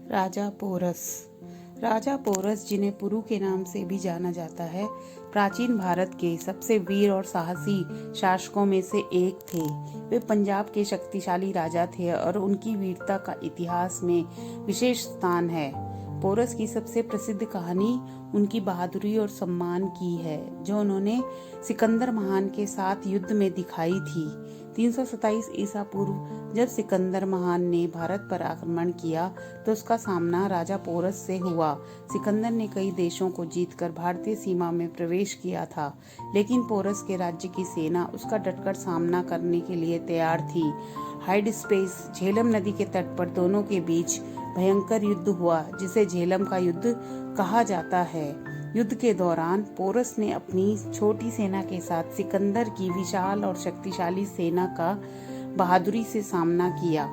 राजा porous. राजा porous, जिन्हें पुरु के नाम से भी जाना जाता है, प्राचीन भारत के सबसे वीर और साहसी शासकों में से एक थे। वे पंजाब के शक्तिशाली राजा थे और उनकी वीरता का इतिहास में विशेष स्थान है। पोरस की सबसे प्रसिद्ध कहानी उनकी बहादुरी और सम्मान की है, जो उन्होंने सिकंदर महान के साथ युद्ध में दिखाई थी। 327 ईसा पूर्व जब सिकंदर महान ने भारत पर आक्रमण किया तो उसका सामना राजा पोरस से हुआ। सिकंदर ने कई देशों को जीतकर भारतीय सीमा में प्रवेश किया था, लेकिन पोरस के राज्य की सेना उसका डटकर सामना करने के लिए तैयार थी। हाइडस्पेस झेलम नदी के तट पर दोनों के बीच भयंकर युद्ध हुआ, जिसे झेलम का युद्ध कहा जाता है। युद्ध के दौरान पोरस ने अपनी छोटी सेना के साथ सिकंदर की विशाल और शक्तिशाली सेना का बहादुरी से सामना किया।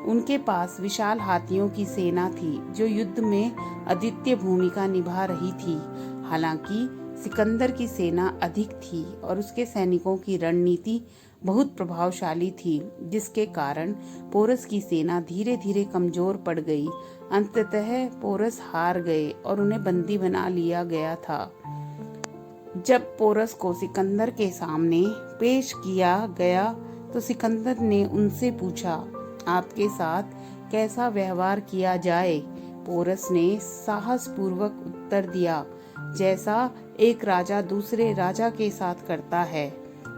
उनके पास विशाल हाथियों की सेना थी, जो युद्ध में अद्वितीय भूमिका निभा रही थी। हालांकि सिकंदर की सेना अधिक थी और उसके सैनिकों की रणनीति बहुत प्रभावशाली थी, जिसके कारण पोरस की सेना धीरे धीरे कमजोर पड़ गई। अंततः पोरस हार गए और उन्हें बंदी बना लिया गया था। जब पोरस को सिकंदर के सामने पेश किया गया तो सिकंदर ने उनसे पूछा, आपके साथ कैसा व्यवहार किया जाए? पोरस ने साहसपूर्वक उत्तर दिया, जैसा एक राजा दूसरे राजा के साथ करता है।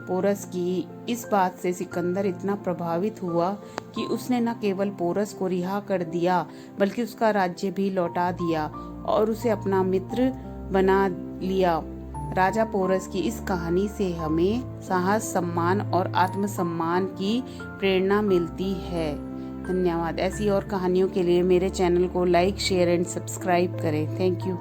पोरस की इस बात से सिकंदर इतना प्रभावित हुआ कि उसने न केवल पोरस को रिहा कर दिया, बल्कि उसका राज्य भी लौटा दिया और उसे अपना मित्र बना लिया। राजा पोरस की इस कहानी से हमें साहस, सम्मान और आत्मसम्मान की प्रेरणा मिलती है। धन्यवाद। ऐसी और कहानियों के लिए मेरे चैनल को लाइक, शेयर एंड सब्सक्राइब करें। Thank you.